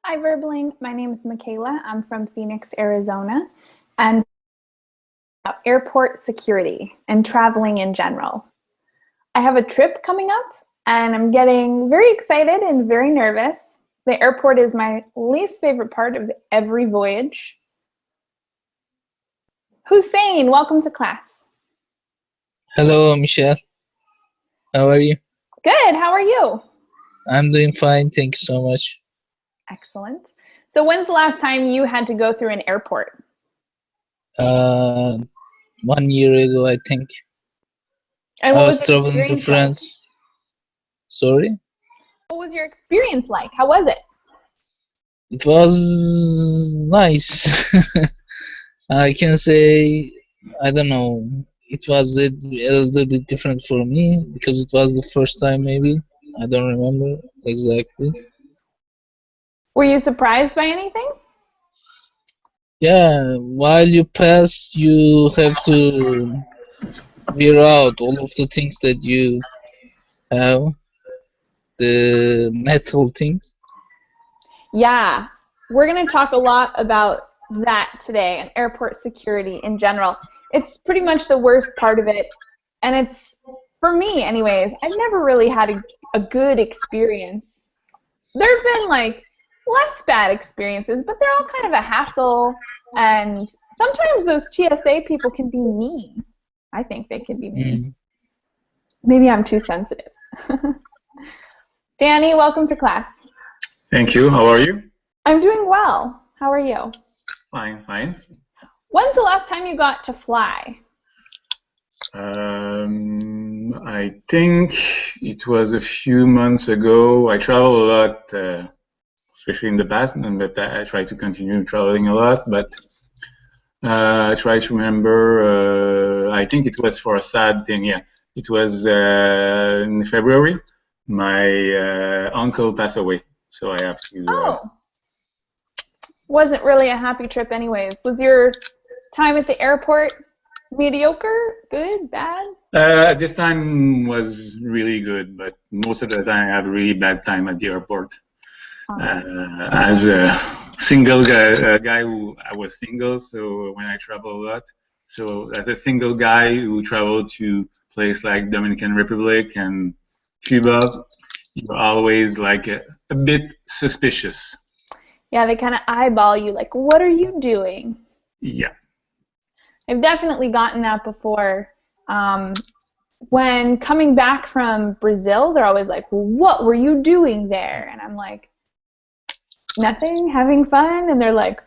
Hi, Verbling. My name is Michaela. I'm from Phoenix, Arizona, and about airport security and traveling in general. I have a trip coming up, and I'm getting very excited and very nervous. The airport is my least favorite part of every voyage. Hussein, welcome to class. Hello, Michelle. How are you? Good. How are you? I'm doing fine. Thank you so much. Excellent. So when's the last time you had to go through an airport? 1 year ago, I think. And I what was was your traveling to experience like? France. Sorry? What was your experience like? How was it? It was nice. I can say, I don't know, it was a little bit different for me because it was the first time maybe. I don't remember exactly. Were you surprised by anything? Yeah, while you pass, you have to wear out all of the things that you have, the metal things. Yeah, we're going to talk a lot about that today and airport security in general. It's pretty much the worst part of it, and it's, for me anyways, I've never really had a good experience. There have been like less bad experiences, but they're all kind of a hassle, and sometimes those TSA people can be mean. I think they can be mean. Maybe I'm too sensitive. Danny, welcome to class. Thank you. How are you? I'm doing well. How are you? Fine, fine. When's the last time you got to fly? I think it was a few months ago. I travel a lot, especially in the past, but I try to continue traveling a lot. But I try to remember, I think it was for a sad thing, yeah. It was in February. My uncle passed away, so I have to... Wasn't really a happy trip anyways. Was your time at the airport mediocre, good, bad? This time was really good, but most of the time I have a really bad time at the airport. As a single guy who I was single, so when I travel a lot, so as a single guy who traveled to places like Dominican Republic and Cuba, you're always like a bit suspicious. Yeah, they kind of eyeball you like, what are you doing? Yeah. I've definitely gotten that before. When coming back from Brazil, they're always like, well, what were you doing there? And I'm like, nothing, having fun. And they're like,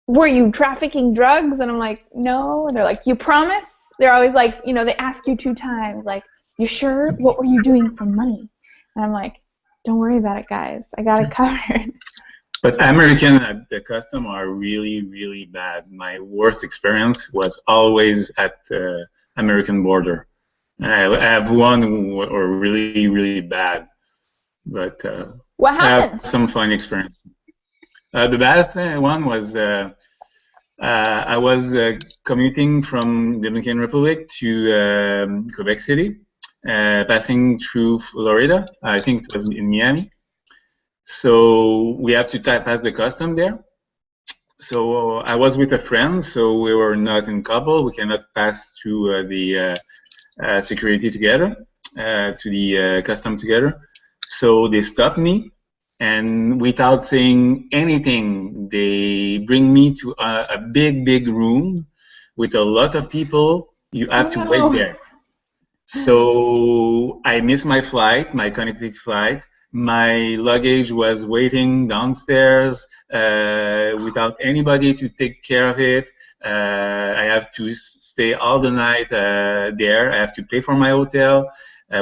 were you trafficking drugs? And I'm like, no. And they're like, you promise? They're always like, you know, they ask you 2 times, like, you sure? What were you doing for money? And I'm like, don't worry about it, guys. I got it covered. But American at the custom are really, really bad. My worst experience was always at the American border. I have one who are really, really bad. But what happened? I have some fun experience. The best one was I was commuting from Dominican Republic to Quebec City, passing through Florida. I think it was in Miami. So we have to pass the custom there. So I was with a friend, so we were not in couple. We cannot pass through the security together, to the custom together. So they stopped me, and without saying anything, they bring me to a big, big room with a lot of people. You have to wait there. So I missed my flight, my connecting flight. My luggage was waiting downstairs without anybody to take care of it. I have to stay all the night there. I have to pay for my hotel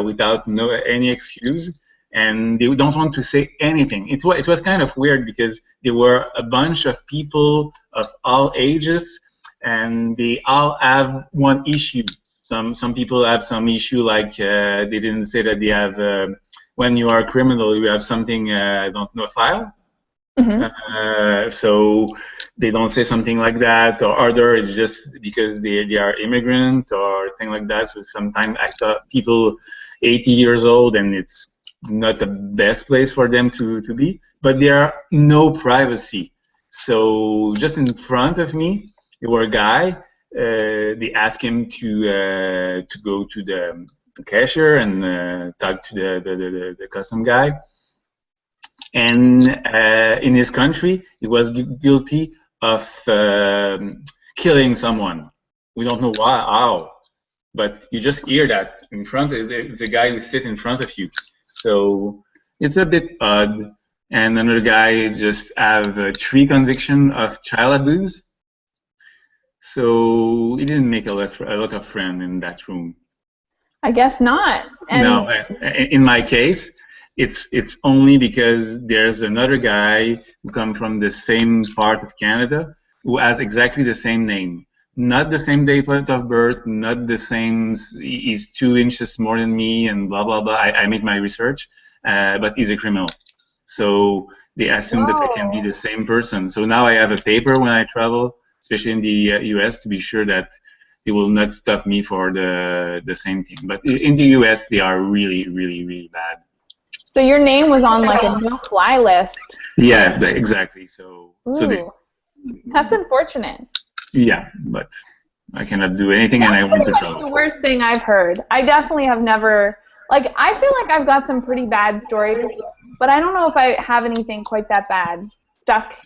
without any excuse. And they don't want to say anything. It was kind of weird because there were a bunch of people of all ages, and they all have one issue. Some people have some issue, like they didn't say that they have, when you are a criminal, you have something, I don't know, a file. So they don't say something like that, or other is just because they are immigrant or thing like that. So sometimes I saw people 80 years old, and it's not the best place for them to be, but there are no privacy. So just in front of me, there were a guy. They asked him to go to the cashier and talk to the custom guy. And in his country, he was guilty of killing someone. We don't know why, how, but you just hear that in front of the guy who sits in front of you. So it's a bit odd. And another guy just have 3 convictions of child abuse. So he didn't make a lot of friends in that room. I guess not. And no, in my case, it's only because there's another guy who comes from the same part of Canada who has exactly the same name. Not the same date of birth, not the same, he's 2 inches more than me and blah, blah, blah. I make my research, but he's a criminal. So they assume that I can be the same person. So now I have a paper when I travel, especially in the US, to be sure that they will not stop me for the same thing. But in the US, they are really, really, really bad. So your name was on like a no-fly list. Yes, exactly. So that's unfortunate. Yeah, but I cannot do anything, and I want to travel. That's the worst thing I've heard. I definitely have never, like, I feel like I've got some pretty bad stories, but I don't know if I have anything quite that bad. Stuck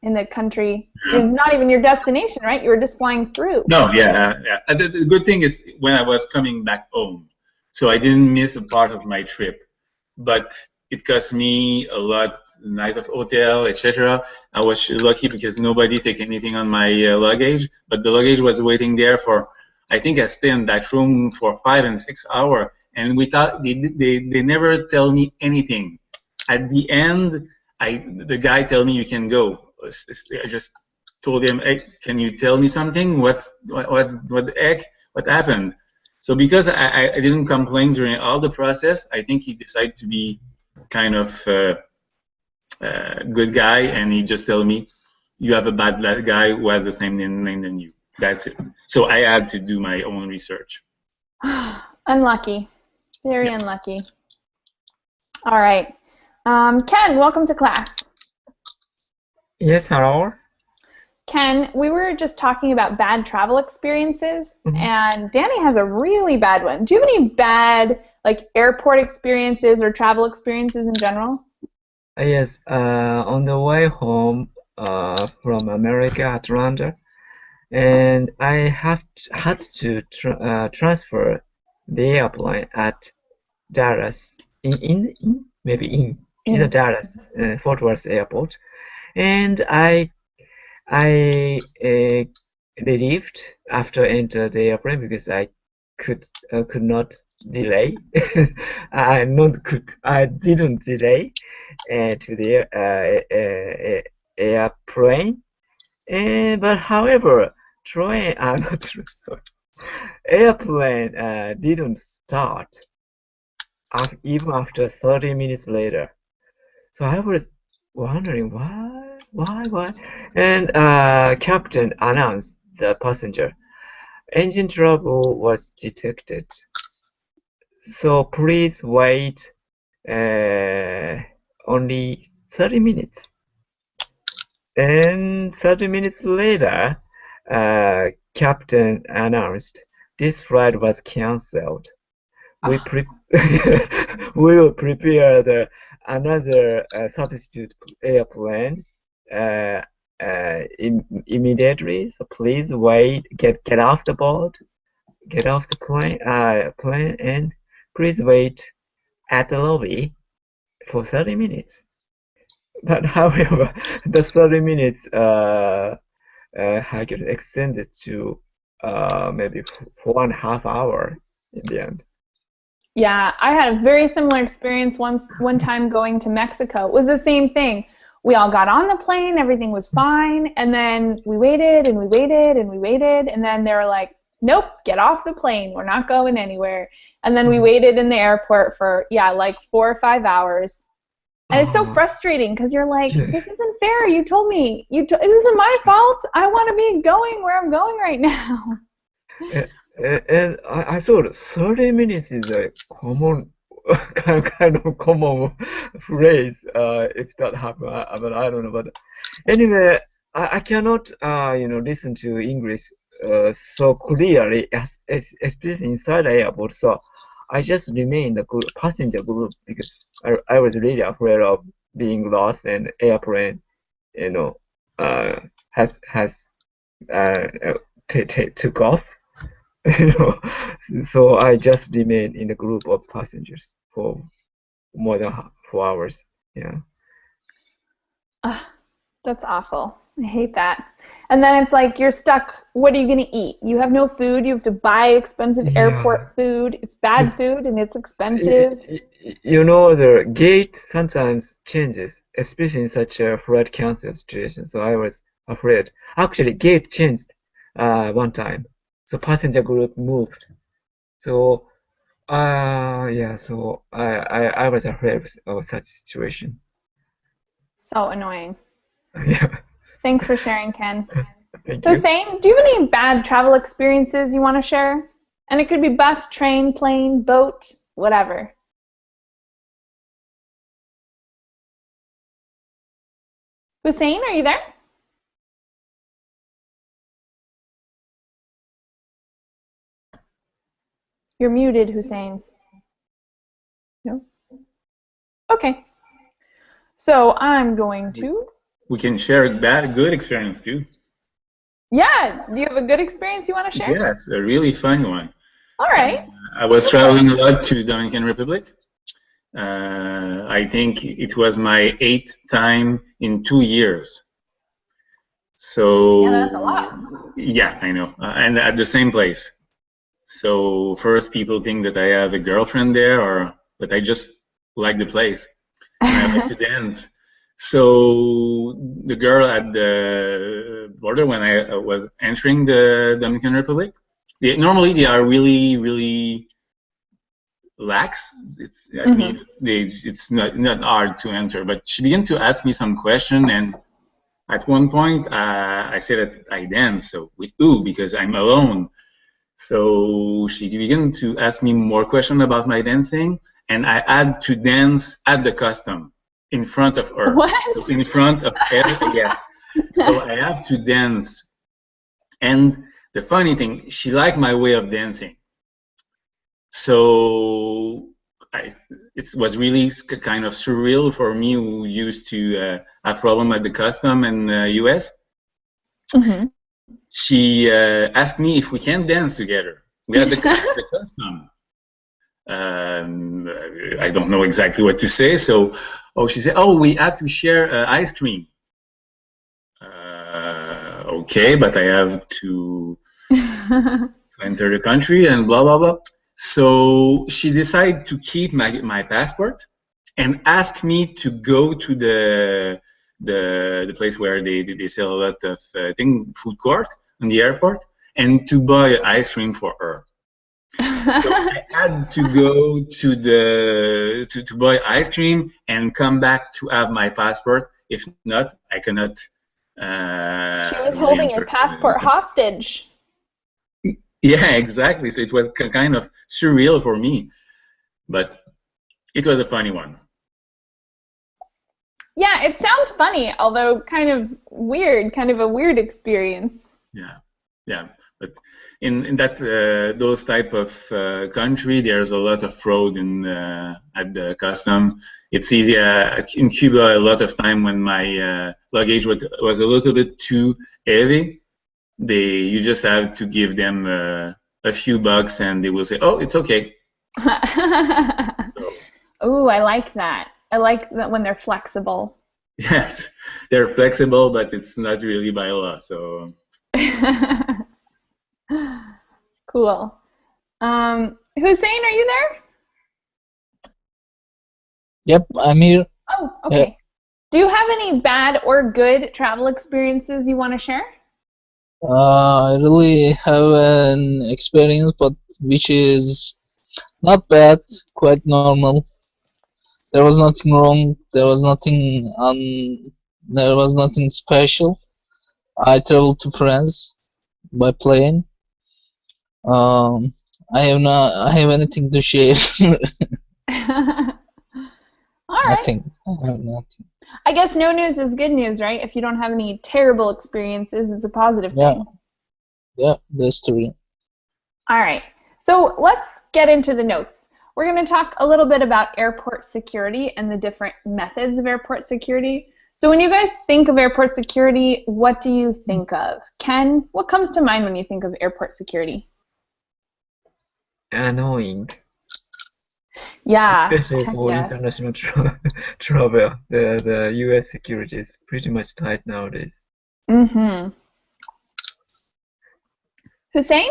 in the country, not even your destination, right? You were just flying through. No, yeah. The good thing is when I was coming back home, so I didn't miss a part of my trip, but it cost me a lot, night of hotel, etc. I was lucky because nobody took anything on my luggage, but the luggage was waiting there for, I think I stayed in that room for 5 and 6 hours, and we thought they never tell me anything. At the end, the guy told me you can go. I just told him, hey, can you tell me something? What the heck? What happened? So because I didn't complain during all the process, I think he decided to be kind of good guy, and he just told me, you have a bad guy who has the same name than you. That's it. So I had to do my own research. Unlucky. Very unlucky. All right. Ken, welcome to class. Yes, hello. Ken, we were just talking about bad travel experiences, and Danny has a really bad one. Do you have any bad, like, airport experiences or travel experiences in general? Yes, on the way home from America, Atlanta, and I had to transfer the airplane at Dallas, in the Dallas Fort Worth Airport, and I relieved after enter the airplane because I could not delay. I didn't delay to the airplane. But however, airplane didn't start even after 30 minutes later. So I was wondering why, and captain announced the passenger, engine trouble was detected. So please wait only 30 minutes. And 30 minutes later, captain announced this flight was cancelled. We will prepare another substitute airplane immediately. So please wait, get off the board, get off the plane, and please wait at the lobby for 30 minutes. But however, the 30 minutes had extended to maybe 4.5 hours in the end. Yeah, I had a very similar experience one time going to Mexico. It was the same thing. We all got on the plane, everything was fine, and then we waited and we waited and we waited, and then they were like, nope, get off the plane, we're not going anywhere. And then we waited in the airport for, like 4 or 5 hours. And it's so frustrating because you're like, this isn't fair. You told me. This isn't my fault. I want to be going where I'm going right now. And I thought 30 minutes is a common kind of common phrase if that happen. But I don't know. But anyway, I cannot listen to English so clearly especially inside the airport. So I just remain in the passenger group because I was really afraid of being lost and airplane, you know, has took off. You know, so I just remained in the group of passengers for more than 4 hours. Yeah. That's awful. I hate that. And then it's like you're stuck. What are you going to eat? You have no food. You have to buy expensive airport food. It's bad food and it's expensive. You know, the gate sometimes changes, especially in such a flight cancel situation. So I was afraid. Actually, gate changed one time. So passenger group moved. So yeah. So I was afraid of such situation. So annoying. Yeah. Thanks for sharing, Ken. Thank you. Hussein, do you have any bad travel experiences you want to share? And it could be bus, train, plane, boat, whatever. Hussein, are you there? You're muted, Hussein. No? Okay. So I'm going to... We can share a good experience too. Yeah, do you have a good experience you want to share? Yes, a really funny one. All right. I was traveling a lot to Dominican Republic. I think it was my 8th time in 2 years. So yeah, that's a lot. Yeah, I know, and at the same place. So first, people think that I have a girlfriend there, but I just like the place. And I like to dance. So the girl at the border when I was entering the Dominican Republic, normally they are really, really lax. I mean, it's not hard to enter. But she began to ask me some question, and at one point I said that I dance. So with who? Because I'm alone. So she began to ask me more questions about my dancing, and I had to dance at the custom. In front of her. What? So in front of her, yes. So I have to dance. And the funny thing, she liked my way of dancing. So it was really kind of surreal for me who used to have problem at the custom in the US. She asked me if we can dance together. We had the custom. I don't know exactly what to say. So, she said, we have to share ice cream. Okay, but I have to enter the country and blah, blah, blah. So she decided to keep my passport and ask me to go to the place where they sell a lot of, I think, food court in the airport, and to buy ice cream for her. So I had to go to buy ice cream and come back to have my passport. If not, I cannot. She was holding your passport hostage. Yeah, exactly. So it was kind of surreal for me, but it was a funny one. Yeah, it sounds funny, although kind of weird, kind of a weird experience. Yeah. But in that those type of country, there's a lot of fraud at the custom. It's easy in Cuba. A lot of time when my luggage was a little bit too heavy, you just have to give them a few bucks, and they will say, "Oh, it's okay." Oh, I like that. I like that when they're flexible. Yes, they're flexible, but it's not really by law. So. Cool. Hussein, are you there? Yep, I'm here. Oh, okay. Do you have any bad or good travel experiences you want to share? I really have an experience, but which is not bad, quite normal. There was nothing wrong. There was nothing special. I traveled to France by plane. I have anything to share. All right. Nothing. I have nothing. I guess no news is good news, right? If you don't have any terrible experiences, it's a positive Yeah. thing. Yeah, that's true. All right. So let's get into the notes. We're going to talk a little bit about airport security and the different methods of airport security. So when you guys think of airport security, what do you think of? Ken, what comes to mind when you think of airport security? Annoying, Yeah, especially heck for yes. international travel. The U.S. security is pretty much tight nowadays. Mm-hmm. Hussein,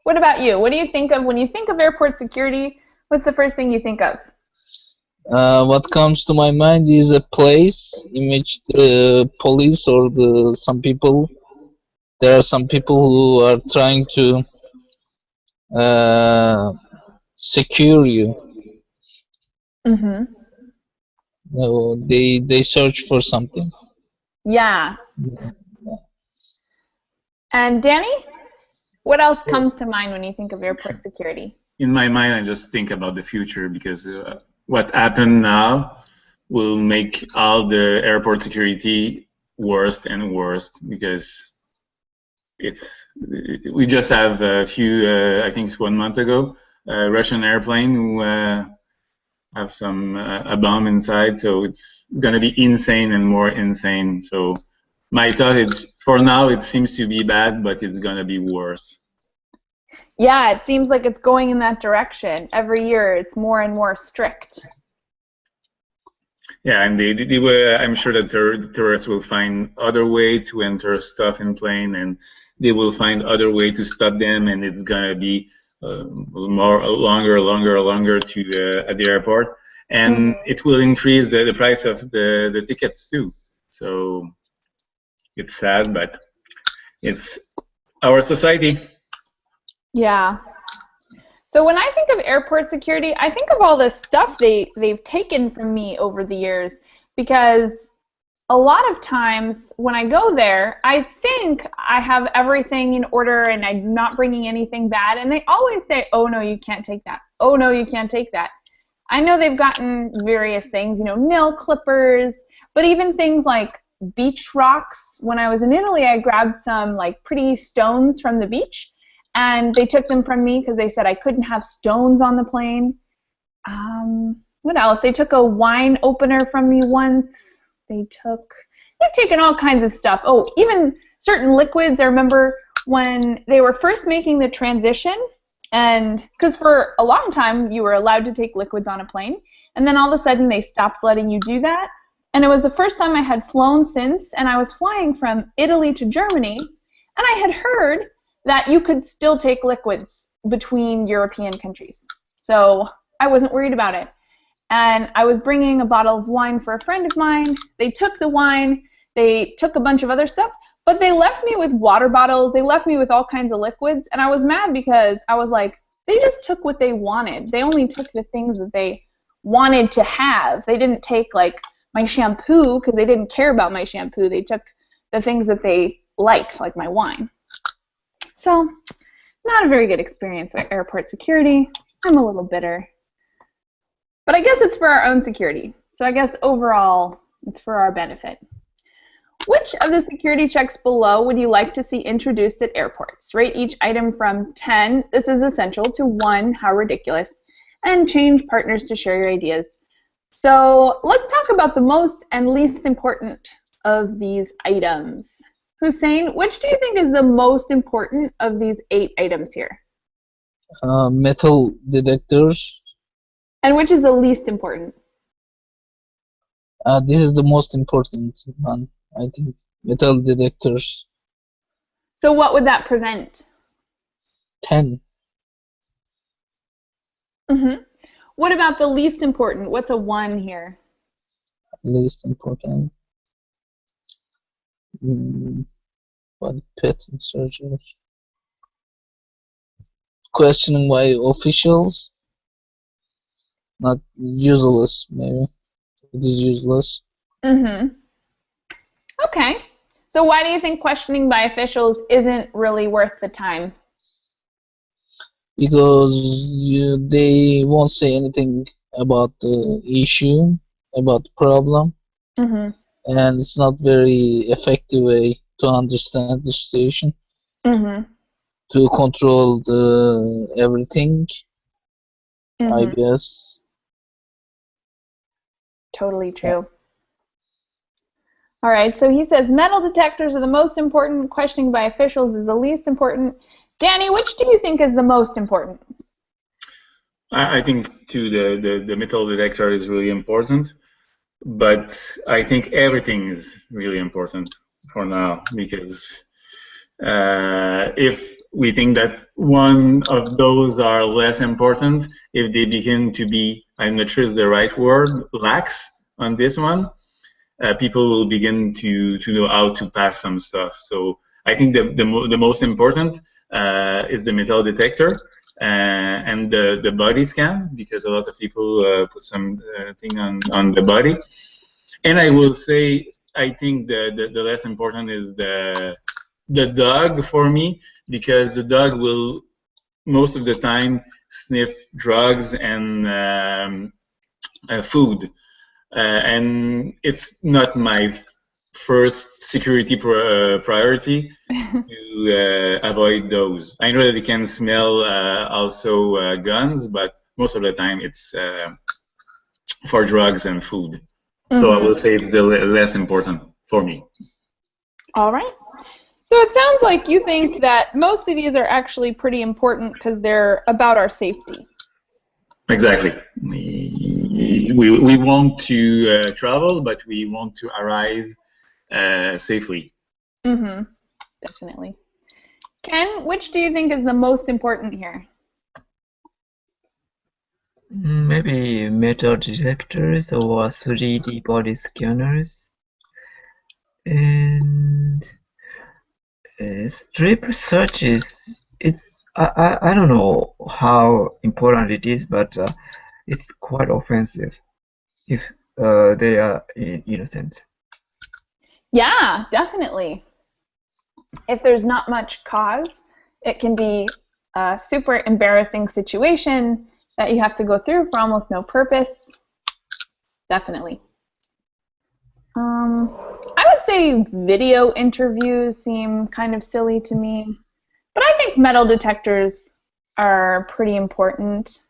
what about you? What do you think of when you think of airport security? What's the first thing you think of? What comes to my mind is a place in which the police or there are some people who are trying to secure you. Mm-hmm. No, they search for something. Yeah. And Danny, what else comes to mind when you think of airport security? In my mind, I just think about the future because what happened now will make all the airport security worse and worse because we just have a few, I think it's 1 month ago, a Russian airplane who have a bomb inside, so it's going to be insane and more insane. So my thought is, for now, it seems to be bad, but it's going to be worse. Yeah, it seems like it's going in that direction. Every year it's more and more strict. Yeah, and they were, I'm sure that the terrorists will find other way to enter stuff in plane, and they will find other way to stop them, and it's going to be longer to at the airport. And it will increase the price of the tickets too. So it's sad, but it's our society. Yeah. So when I think of airport security, I think of all this stuff they've taken from me over the years, because a lot of times when I go there, I think I have everything in order and I'm not bringing anything bad, and they always say, oh no, you can't take that. Oh no, you can't take that. I know they've gotten various things, nail clippers, but even things like beach rocks. When I was in Italy, I grabbed some pretty stones from the beach, and they took them from me because they said I couldn't have stones on the plane. What else? They took a wine opener from me once. They've taken all kinds of stuff. Oh, even certain liquids. I remember when they were first making the transition, and because for a long time you were allowed to take liquids on a plane, and then all of a sudden they stopped letting you do that. And it was the first time I had flown since, and I was flying from Italy to Germany, and I had heard that you could still take liquids between European countries. So I wasn't worried about it. And I was bringing a bottle of wine for a friend of mine. They took the wine, they took a bunch of other stuff, but they left me with water bottles, they left me with all kinds of liquids, and I was mad because I was like, they just took what they wanted. They only took the things that they wanted to have. They didn't take my shampoo because they didn't care about my shampoo. They took the things that they liked, like my wine. So, not a very good experience at airport security. I'm a little bitter. But I guess it's for our own security. So I guess overall, it's for our benefit. Which of the security checks below would you like to see introduced at airports? Rate each item from 10, this is essential, to 1, how ridiculous, and change partners to share your ideas. So let's talk about the most and least important of these items. Hussein, which do you think is the most important of these 8 items here? Metal detectors. And which is the least important? This is the most important one, I think. Metal detectors. So what would that prevent? 10. Mm-hmm. What about the least important? What's a 1 here? Least important. What pet surgery? Questioning by officials. Not useless, maybe. It is useless. Mm-hmm. Okay. So why do you think questioning by officials isn't really worth the time? Because they won't say anything about the issue, about the problem, Mhm. and it's not very effective way to understand the situation, Mhm. to control the everything, I Mhm. guess. Totally true. All right, so he says metal detectors are the most important, questioning by officials is the least important. Danny, which do you think is the most important? I think too the metal detector is really important, but I think everything is really important for now because if we think that one of those are less important, if they begin to be, I'm not sure is the right word, lax on this one, people will begin to know how to pass some stuff. So I think the most important is the metal detector and the body scan, because a lot of people put some thing on the body. And I will say, I think the less important is the dog for me, because the dog will most of the time sniff drugs and food. And it's not my first security priority to avoid those. I know that they can smell also guns, but most of the time it's for drugs and food. So I will say it's the less important for me. All right. So it sounds like you think that most of these are actually pretty important because they're about our safety. Exactly. We want to travel, but we want to arrive safely. Mm-hmm. Definitely. Ken, which do you think is the most important here? Maybe metal detectors or 3D body scanners. And strip searches, I don't know how important it is, but it's quite offensive if they are innocent. Yeah, definitely. If there's not much cause, it can be a super embarrassing situation that you have to go through for almost no purpose. Definitely. I would say video interviews seem kind of silly to me, but I think metal detectors are pretty important.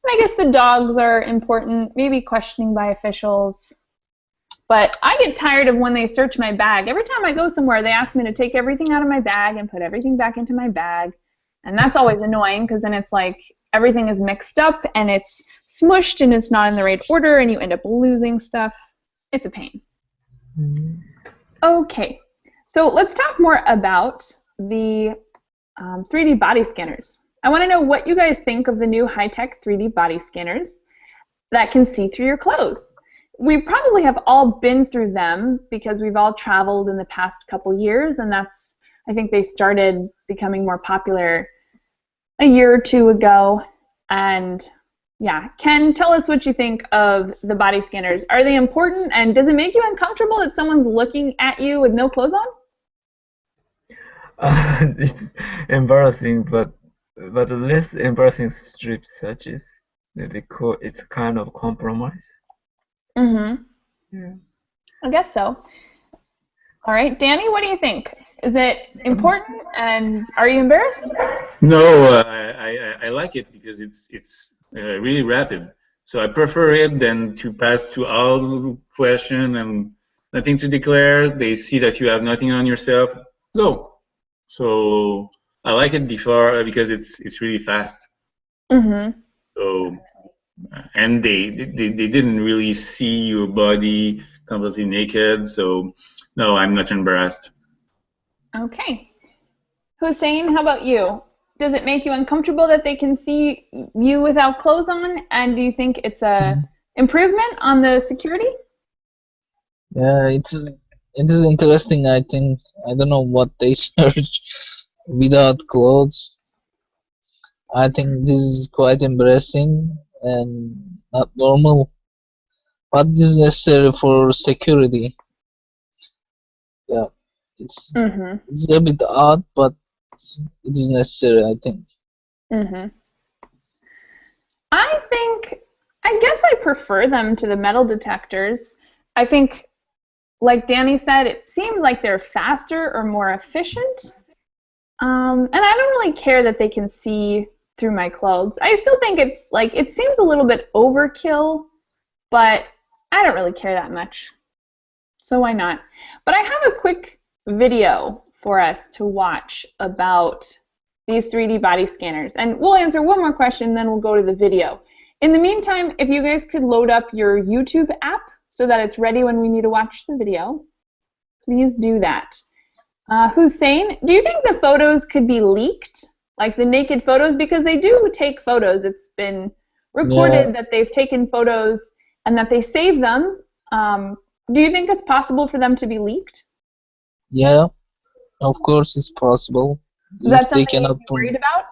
And I guess the dogs are important, maybe questioning by officials. But I get tired of when they search my bag. Every time I go somewhere, they ask me to take everything out of my bag and put everything back into my bag. And that's always annoying because then it's like everything is mixed up and it's smushed and it's not in the right order and you end up losing stuff. It's a pain. Okay, so let's talk more about the 3D body scanners. I want to know what you guys think of the new high-tech 3D body scanners that can see through your clothes. We probably have all been through them because we've all traveled in the past couple years, and that's, I think they started becoming more popular a year or two ago. And yeah, Ken, tell us what you think of the body scanners. Are they important, and does it make you uncomfortable that someone's looking at you with no clothes on? It's embarrassing, but less embarrassing strip searches. Maybe it's kind of compromise. Mm-hmm. Yeah. I guess so. All right, Danny, what do you think? Is it important, and are you embarrassed? No, I like it because it's really rapid. So I prefer it than to pass to all question and nothing to declare. They see that you have nothing on yourself. Go. So I like it before because it's really fast. Mm-hmm. So and they didn't really see your body completely naked. So no, I'm not embarrassed. Okay. Hussein, how about you? Does it make you uncomfortable that they can see you without clothes on? And do you think it's a improvement on the security? Yeah, it is interesting. I think I don't know what they search without clothes. I think this is quite embarrassing and not normal, but this is necessary for security. Yeah, it's Mm-hmm. it's a bit odd, but it is necessary, I think. Mm-hmm. I think I guess I prefer them to the metal detectors. I think, like Danny said, it seems like they're faster or more efficient. And I don't really care that they can see through my clothes. I still think it's like, it seems a little bit overkill, but I don't really care that much. So why not? But I have a quick video for us to watch about these 3D body scanners. And we'll answer one more question, then we'll go to the video. In the meantime, if you guys could load up your YouTube app so that it's ready when we need to watch the video, please do that. Hussein, do you think the photos could be leaked? Like the naked photos? Because they do take photos. It's been recorded that they've taken photos and that they save them. Do you think it's possible for them to be leaked? Yeah, of course it's possible. Is that something you'd be worried about?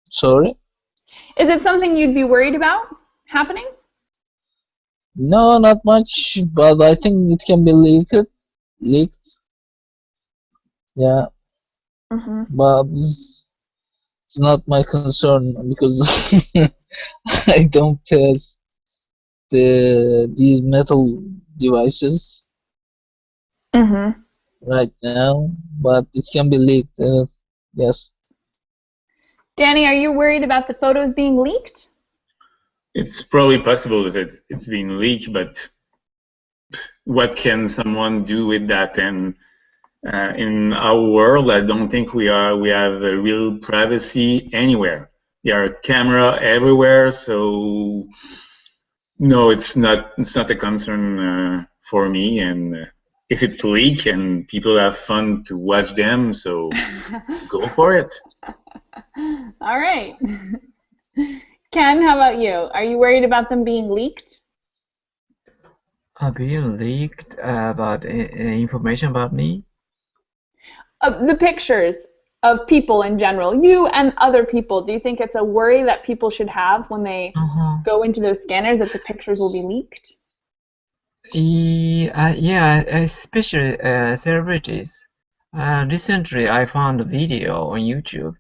Sorry? Is it something you'd be worried about happening? No, not much, but I think it can be leaked. Yeah. But it's not my concern because I don't pass these metal devices right now, but it can be leaked. Yes. Danny, are you worried about the photos being leaked? It's probably possible that it's been leaked, but what can someone do with that? And in our world, I don't think we have a real privacy anywhere. There are cameras everywhere, so no, it's not a concern for me. And if it leaks and people have fun to watch them, so go for it. All right. Ken, how about you? Are you worried about them being leaked? Being leaked about information about me? The pictures of people in general, you and other people. Do you think it's a worry that people should have when they go into those scanners that the pictures will be leaked? Yeah, especially celebrities. Recently, I found a video on YouTube,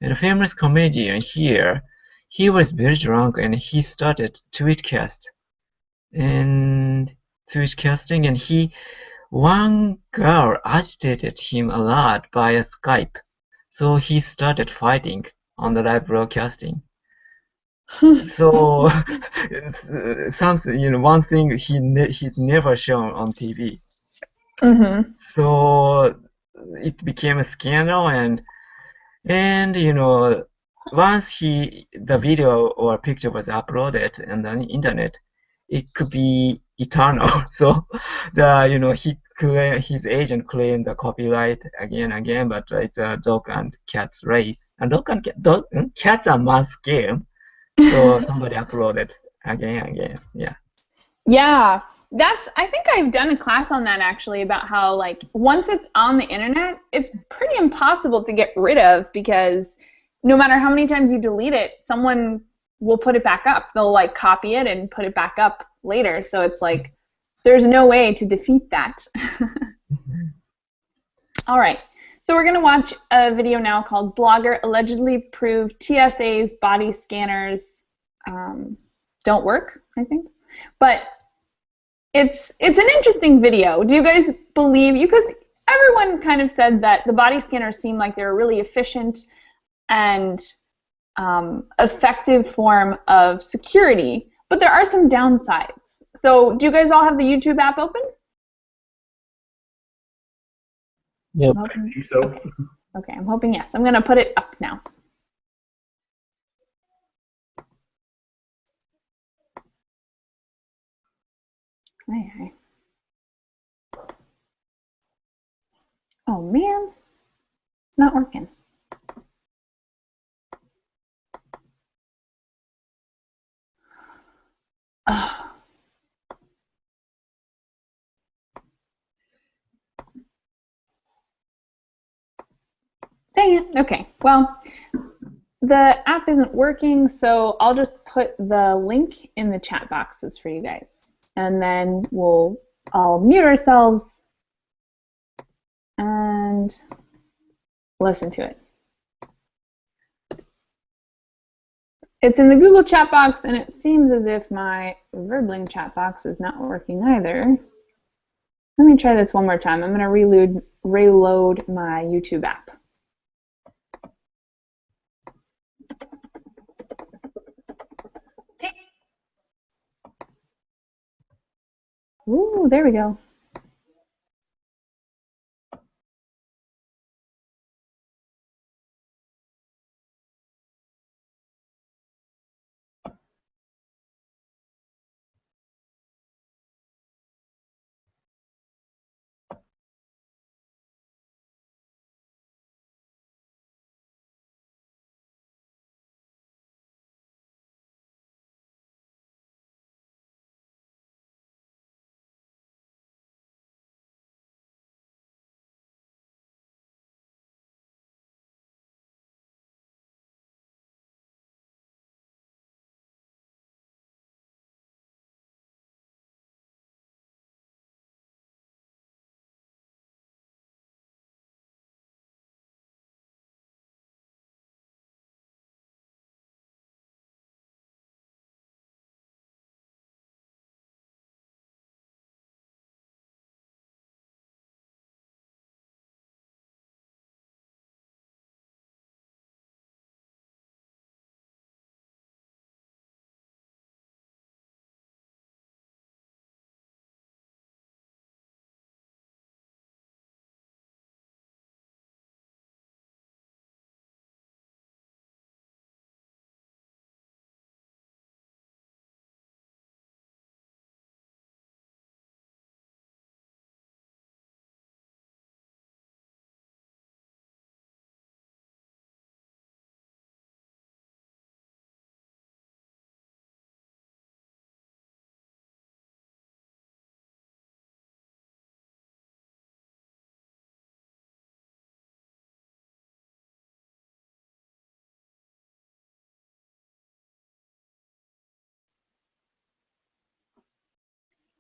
and a famous comedian here, he was very drunk and he started tweetcasting, and one girl agitated him a lot via Skype, so he started fighting on the live broadcasting. So something, one thing he's never shown on TV. So it became a scandal, and once the video or picture was uploaded on the internet, it could be eternal. So his agent claimed the copyright again and again, but it's a dog and cat's race. And cats are mouse game. So somebody uploaded again and again. Yeah. Yeah, I think I've done a class on that actually, about how like once it's on the internet, it's pretty impossible to get rid of, because no matter how many times you delete it, someone will put it back up. They'll like copy it and put it back up later. So it's like there's no way to defeat that. All right. So we're going to watch a video now called Blogger Allegedly Proved TSA's Body Scanners Don't Work, I think. But it's an interesting video. Do you guys believe, because everyone kind of said that the body scanners seem like they're a really efficient and effective form of security, but there are some downsides. So do you guys all have the YouTube app open? Yep. I think so. Okay, I'm hoping yes. I'm going to put it up now. Okay. Oh man, it's not working. Oh. Dang it. Okay, well, the app isn't working, so I'll just put the link in the chat boxes for you guys. And then we'll all mute ourselves and listen to it. It's in the Google chat box, and it seems as if my Verbling chat box is not working either. Let me try this one more time. I'm going to reload my YouTube app. Ooh, there we go.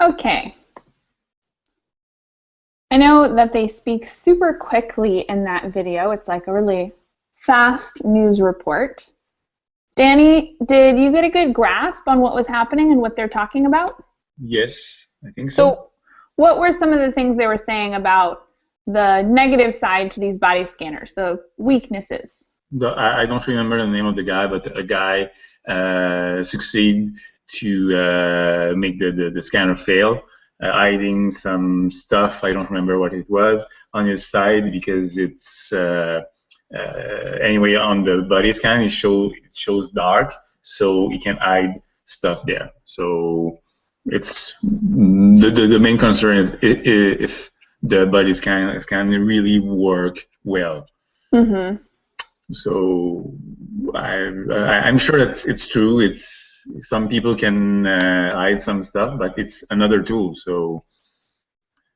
Okay. I know that they speak super quickly in that video. It's like a really fast news report. Danny, did you get a good grasp on what was happening and what they're talking about? Yes, I think so. So what were some of the things they were saying about the negative side to these body scanners, the weaknesses? I don't remember the name of the guy, but a guy succeeded to make the scanner fail, hiding some stuff, I don't remember what it was, on his side, because it's anyway, on the body scan it shows dark, so he can hide stuff there. So it's the main concern is if the body scan really work well. Mm-hmm. So I'm sure that it's true. It's some people can hide some stuff, but it's another tool. So,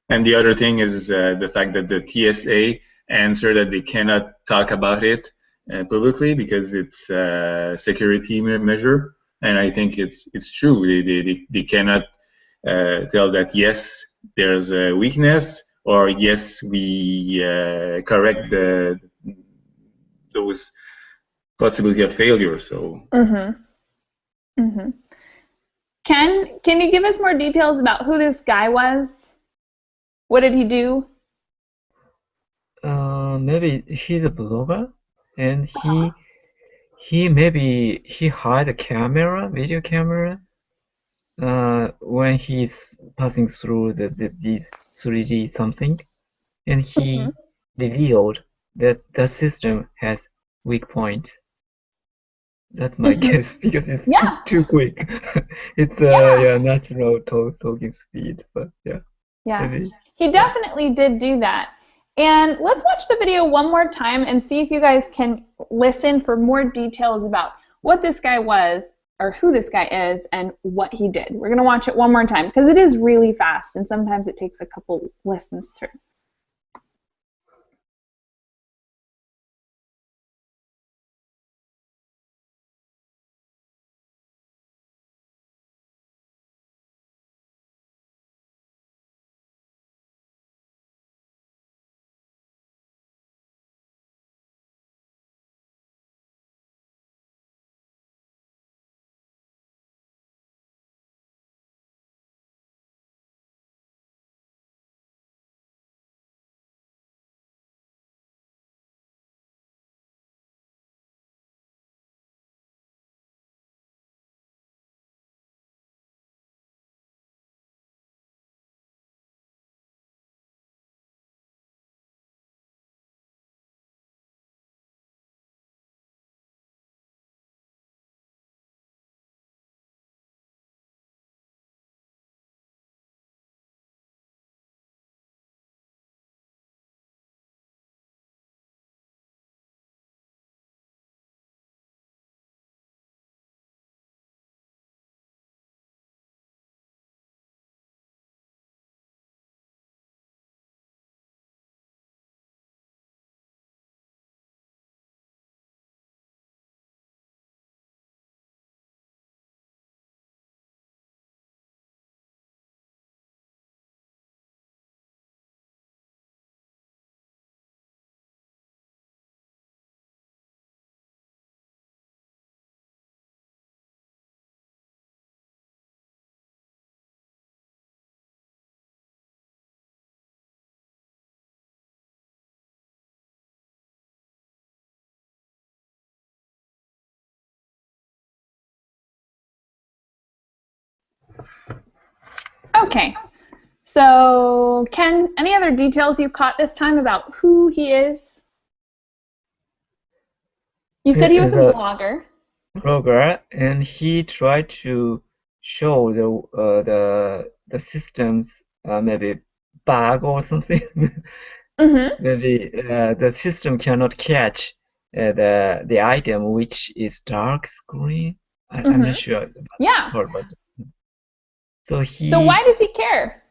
and the other thing is the fact that the TSA answered that they cannot talk about it publicly because it's a security measure, and I think it's true. They cannot tell that yes, there's a weakness, or yes, we correct those possibility of failure. So Mm-hmm. Mm-hmm. Can you give us more details about who this guy was? What did he do? Maybe he's a blogger, and he hired a camera, video camera, when he's passing through these 3D something, and he revealed that the system has weak point. That's my guess because it's Yeah. too quick. It's Yeah. natural talking speed, but yeah. Yeah. Maybe. He definitely did do that. And let's watch the video one more time and see if you guys can listen for more details about what this guy was, or who this guy is, and what he did. We're going to watch it one more time because it is really fast and sometimes it takes a couple listens through. Okay. So, Ken, any other details you caught this time about who he is? You said he was a blogger. And he tried to show the system's maybe bug or something. Mm-hmm. Maybe the system cannot catch the item which is dark screen. I'm not sure about Yeah. that, but so So why does he care?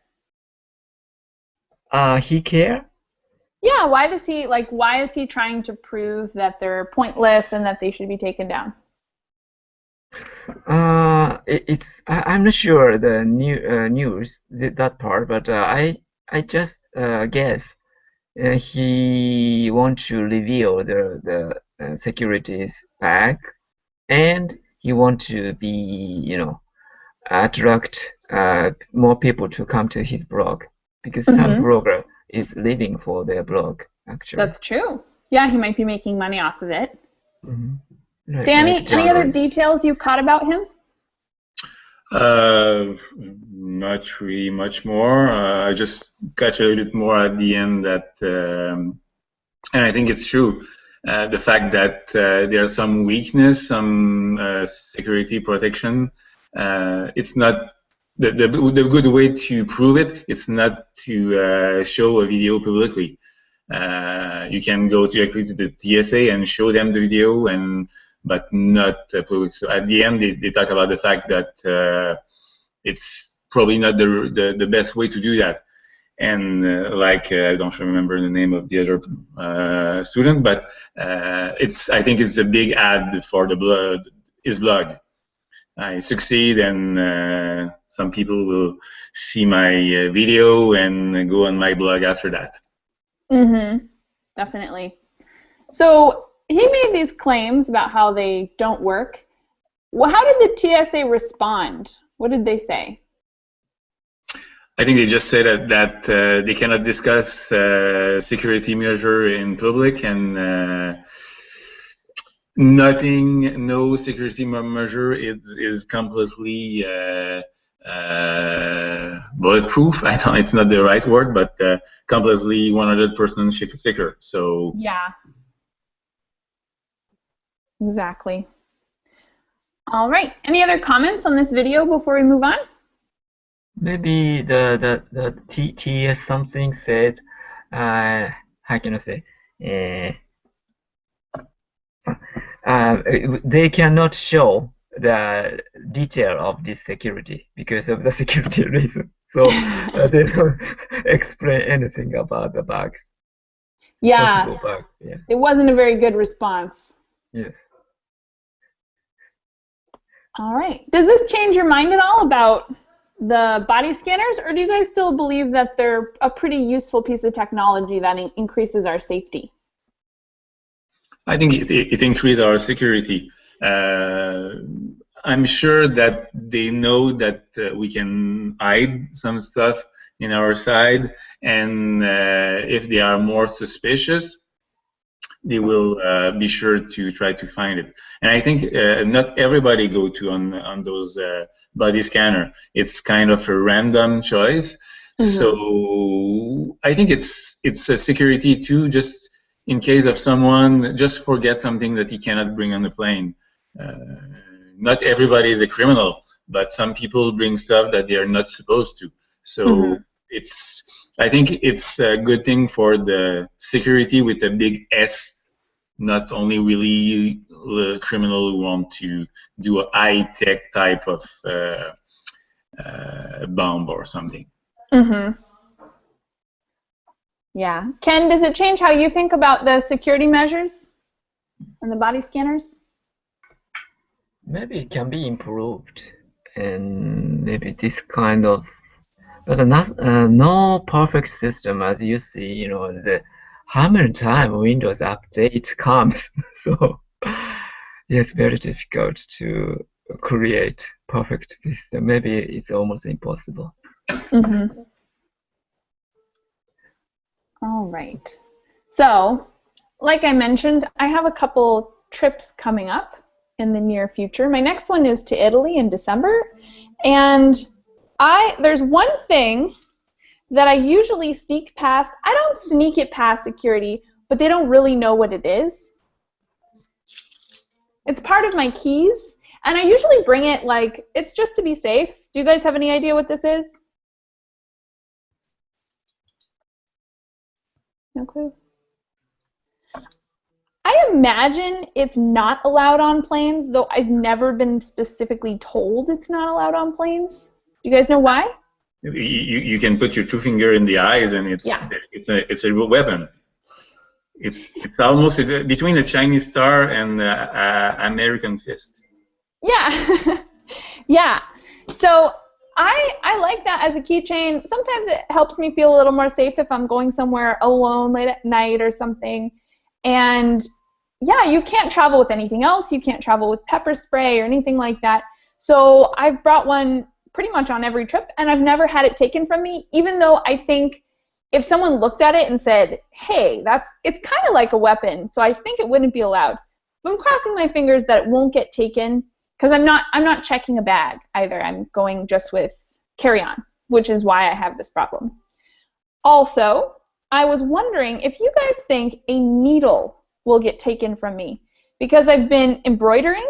He care? Yeah, why is he trying to prove that they're pointless and that they should be taken down? I'm not sure the news that part, but I just guess he want to reveal the security's back, and he want to be attract more people to come to his blog, because some blogger is living for their blog actually. That's true. Yeah, he might be making money off of it. Right, Danny, like any other journalist. details you caught about him? Not really much more. I just catch a little bit more at the end that, and I think it's true, the fact that there's some weakness, some security protection. It's not the good way to prove it. It's not to show a video publicly. You can go directly to the TSA and show them the video, but not public. So at the end, they talk about the fact that it's probably not the best way to do that. And I don't remember the name of the other student, but I think it's a big ad for his blog. I succeed, and some people will see my video and go on my blog after that. Definitely. So he made these claims about how they don't work. Well, how did the TSA respond? What did they say? I think they just said that they cannot discuss security measure in public, and no security measure is completely bulletproof. It's not the right word, but completely 100% secure. So yeah, exactly. All right. Any other comments on this video before we move on? Maybe the TS something said, how can I say? They cannot show the detail of this security because of the security reason. So they don't explain anything about the bugs. Yeah. Possible bug. Yeah. It wasn't a very good response. Yes. All right. Does this change your mind at all about the body scanners, or do you guys still believe that they're a pretty useful piece of technology that increases our safety? I think it increases our security. I'm sure that they know that we can hide some stuff in our side, and if they are more suspicious, they will be sure to try to find it. And I think not everybody go to on those body scanner. It's kind of a random choice. So I think it's a security too, just in case of someone just forget something that he cannot bring on the plane. Not everybody is a criminal, but some people bring stuff that they are not supposed to. So I think it's a good thing for the security with a big S, not only really criminal who want to do a high-tech type of bomb or something. Yeah. Ken, does it change how you think about the security measures and the body scanners? Maybe it can be improved, and maybe this kind of, but no perfect system, as you see. How many times Windows update comes, so it's very difficult to create perfect system. Maybe it's almost impossible. All right. So, like I mentioned, I have a couple trips coming up in the near future. My next one is to Italy in December, and There's one thing that I usually sneak past. I don't sneak it past security, but they don't really know what it is. It's part of my keys, and I usually bring it like it's just to be safe. Do you guys have any idea what this is? No clue. I imagine it's not allowed on planes, though I've never been specifically told it's not allowed on planes. Do you guys know why? You can put your two finger in the eyes, and it's a weapon. It's almost between a Chinese star and American fist. Yeah, yeah. So I like that as a keychain. Sometimes it helps me feel a little more safe if I'm going somewhere alone late at night or something. And yeah, you can't travel with anything else. You can't travel with pepper spray or anything like that. So I've brought one pretty much on every trip, and I've never had it taken from me, even though I think if someone looked at it and said, hey, it's kind of like a weapon, so I think it wouldn't be allowed. But I'm crossing my fingers that it won't get taken, because I'm not checking a bag either. I'm going just with carry-on, which is why I have this problem. Also, I was wondering if you guys think a needle will get taken from me, because I've been embroidering,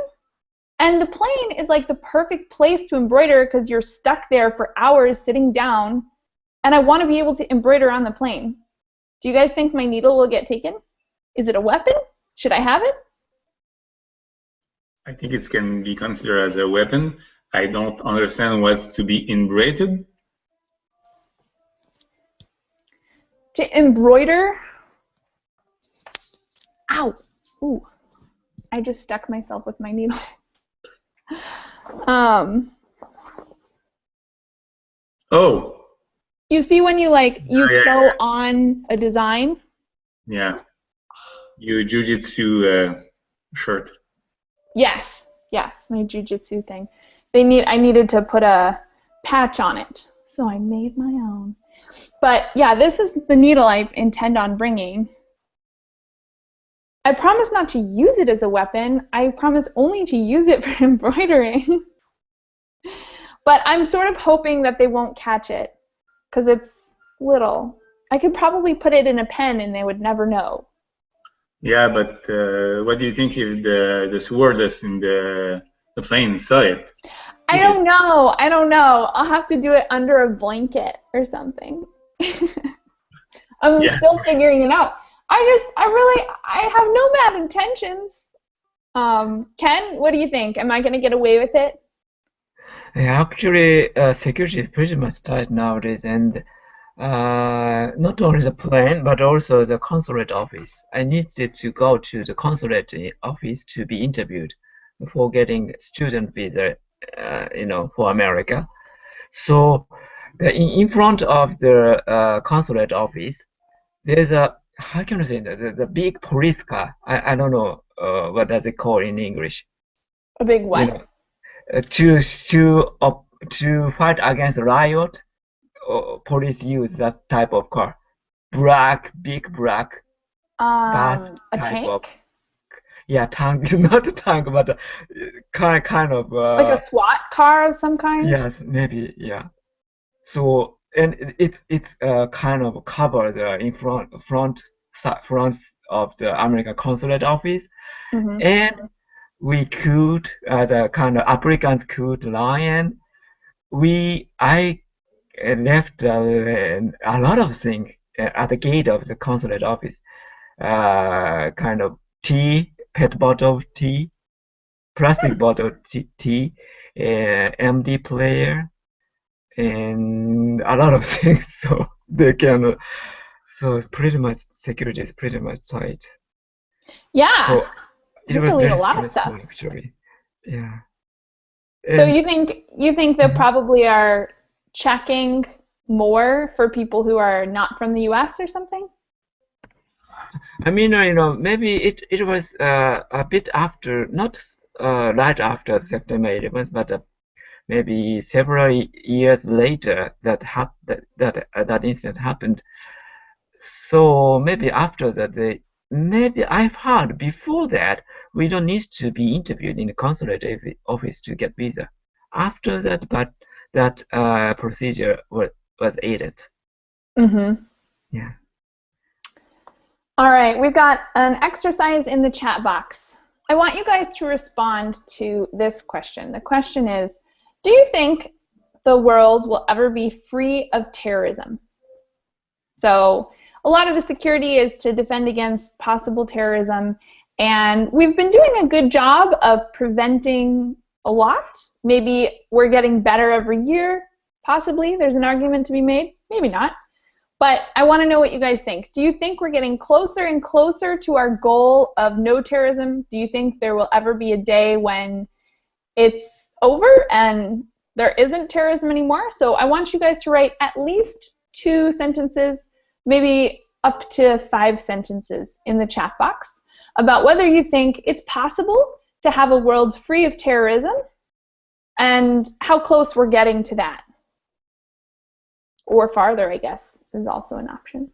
and the plane is like the perfect place to embroider because you're stuck there for hours sitting down, and I want to be able to embroider on the plane. Do you guys think my needle will get taken? Is it a weapon? Should I have it? I think it can be considered as a weapon. I don't understand what's to be embroidered. To embroider? Ow! Ooh, I just stuck myself with my needle. Oh. You see when you sew on a design? Yeah. Your jujitsu shirt. Yes, my jujitsu thing. I needed to put a patch on it, so I made my own. But yeah, this is the needle I intend on bringing. I promise not to use it as a weapon. I promise only to use it for embroidering. But I'm sort of hoping that they won't catch it, because it's little. I could probably put it in a pen and they would never know. Yeah, but what do you think if the sword that's in the plane saw it? I don't know. I'll have to do it under a blanket or something. I'm still figuring it out. I have no bad intentions. Ken, what do you think? Am I going to get away with it? Yeah, actually, security is pretty much tight nowadays, and not only the plane, but also the consulate office. I needed to go to the consulate office to be interviewed for getting student visa, for America. So in front of the consulate office, there's a, how can I say that, the big police car. I don't know what does it call in English. A big what? To fight against riot, police use that type of car. Big black. A tank? Tank, not a tank, but kind of like a SWAT car of some kind? Yes, maybe, yeah. So, and it's kind of covered in front of the American consulate office, and we could the kind of applicants could line. I left a lot of things at the gate of the consulate office, kind of tea, pet bottle tea, plastic bottle tea, MD player, and a lot of things. So they can. So pretty much security is pretty much tight. Yeah. So it was delete very a lot of stressful, stuff. actually. Yeah. So you think they probably are checking more for people who are not from the U.S. or something? I mean, maybe it was a bit after, not right after September 11th, but maybe several years later that incident happened. So maybe after that, maybe I've heard before that we don't need to be interviewed in the consulate office to get visa. After that, but that procedure was aided. Mm-hmm. Yeah. All right, we've got an exercise in the chat box. I want you guys to respond to this question. The question is, do you think the world will ever be free of terrorism? So a lot of the security is to defend against possible terrorism, and we've been doing a good job of preventing a lot. Maybe we're getting better every year, possibly. There's an argument to be made, maybe not. But I want to know what you guys think. Do you think we're getting closer and closer to our goal of no terrorism? Do you think there will ever be a day when it's over and there isn't terrorism anymore? So I want you guys to write at least 2 sentences, maybe up to 5 sentences in the chat box about whether you think it's possible to have a world free of terrorism and how close we're getting to that. Or farther, I guess, is also an option.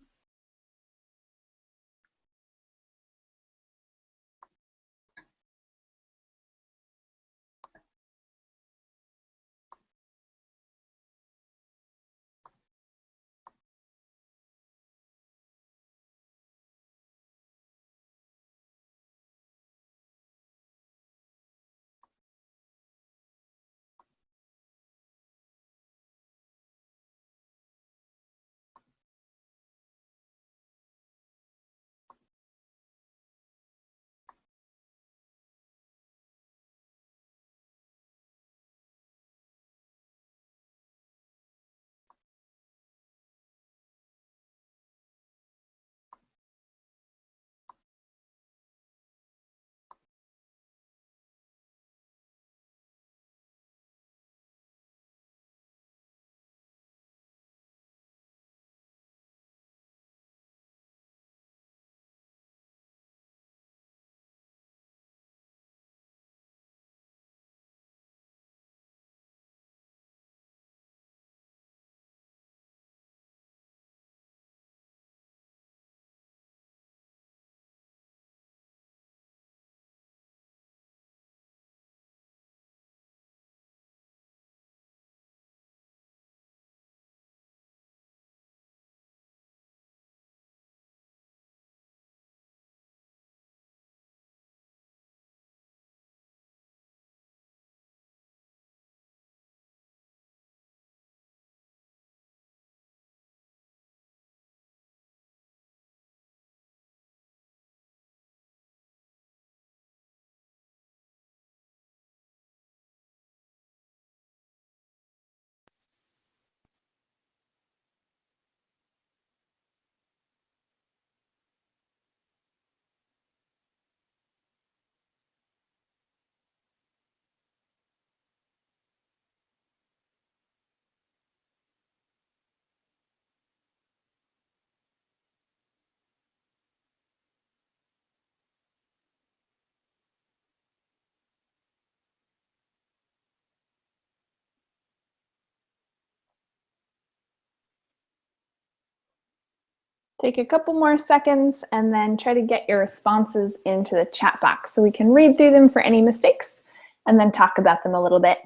Take a couple more seconds and then try to get your responses into the chat box so we can read through them for any mistakes and then talk about them a little bit.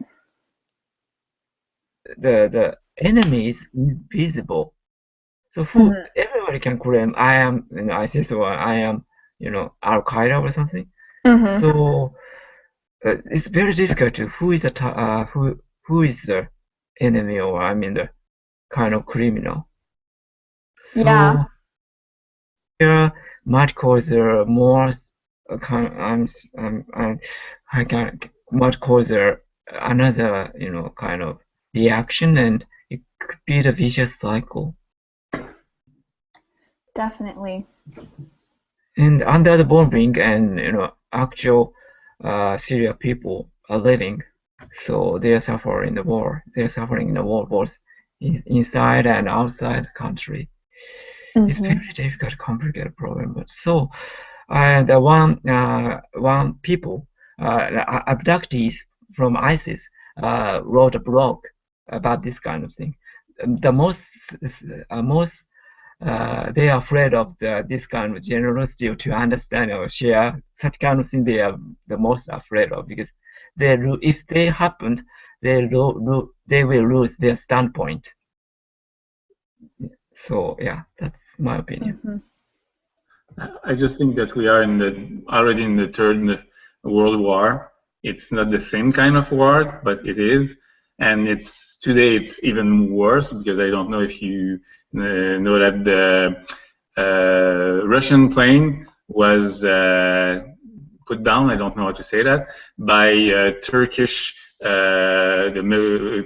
The enemy is invisible. So everybody can claim I am, ISIS, or I am, Al Qaeda or something. So it's very difficult to who is the enemy, or the kind of criminal. So Yeah. here might cause more might cause another kind of reaction, and it could be the vicious cycle. Definitely. And under the bombing, and actual Syria people are living, so they are suffering the war. They are suffering the war both inside and outside the country. It's very difficult, complicated problem. But so the one people abductees from ISIS wrote a blog about this kind of thing. The most they are afraid of this kind of generosity to understand or share such kind of thing. They are the most afraid of, because if they happened, they will lose their standpoint. So yeah, that's my opinion. Mm-hmm. I just think that we are already in the third World War. It's not the same kind of war, but it is, and today it's even worse because I don't know if you know that the Russian plane was put down. I don't know how to say that by Turkish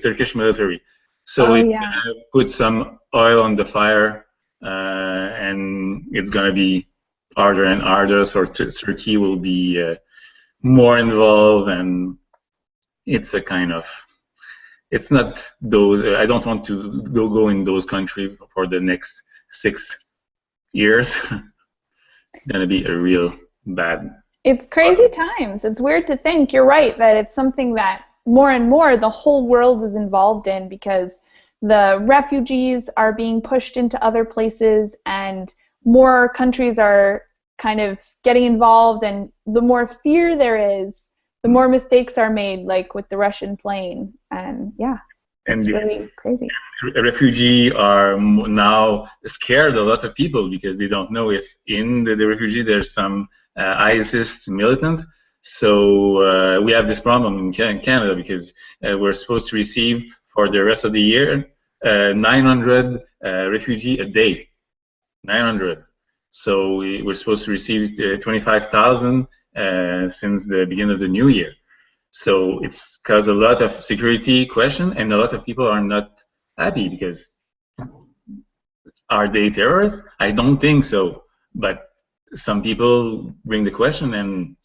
Turkish military. So it's gonna put some oil on the fire, and it's gonna be harder and harder. So Turkey will be more involved, and it's a kind of. It's not those. I don't want to go in those countries for the next 6 years. Gonna be a real bad. It's crazy times. It's weird to think, you're right, that it's something that more and more the whole world is involved in because the refugees are being pushed into other places and more countries are kind of getting involved, and the more fear there is, the more mistakes are made, like with the Russian plane. And yeah, it's really crazy. Refugees are now scared, a lot of people, because they don't know if in the refugee there's some ISIS militant. So we have this problem in Canada because we're supposed to receive for the rest of the year 900 refugees a day. 900. So we're supposed to receive 25,000 since the beginning of the new year. So it's caused a lot of security question, and a lot of people are not happy because are they terrorists? I don't think so. But some people bring the question, and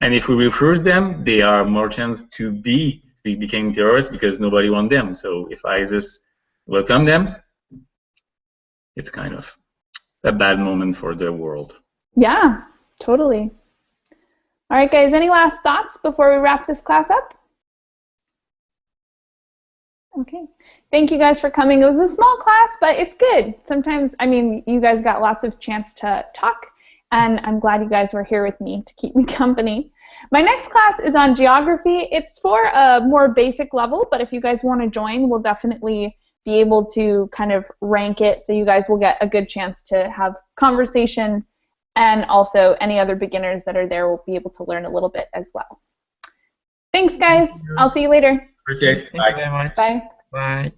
if we refuse them, they are more chance to become terrorists because nobody wants them. So if ISIS welcome them, it's kind of a bad moment for the world. Yeah, totally. All right, guys, any last thoughts before we wrap this class up? Okay. Thank you guys for coming. It was a small class, but it's good. Sometimes, I mean, you guys got lots of chance to talk, and I'm glad you guys were here with me to keep me company. My next class is on geography. It's for a more basic level, but if you guys want to join, we'll definitely be able to kind of rank it so you guys will get a good chance to have conversation, and also any other beginners that are there will be able to learn a little bit as well. Thanks, guys. I'll see you later. Appreciate it. Thank you very much. Bye. Bye.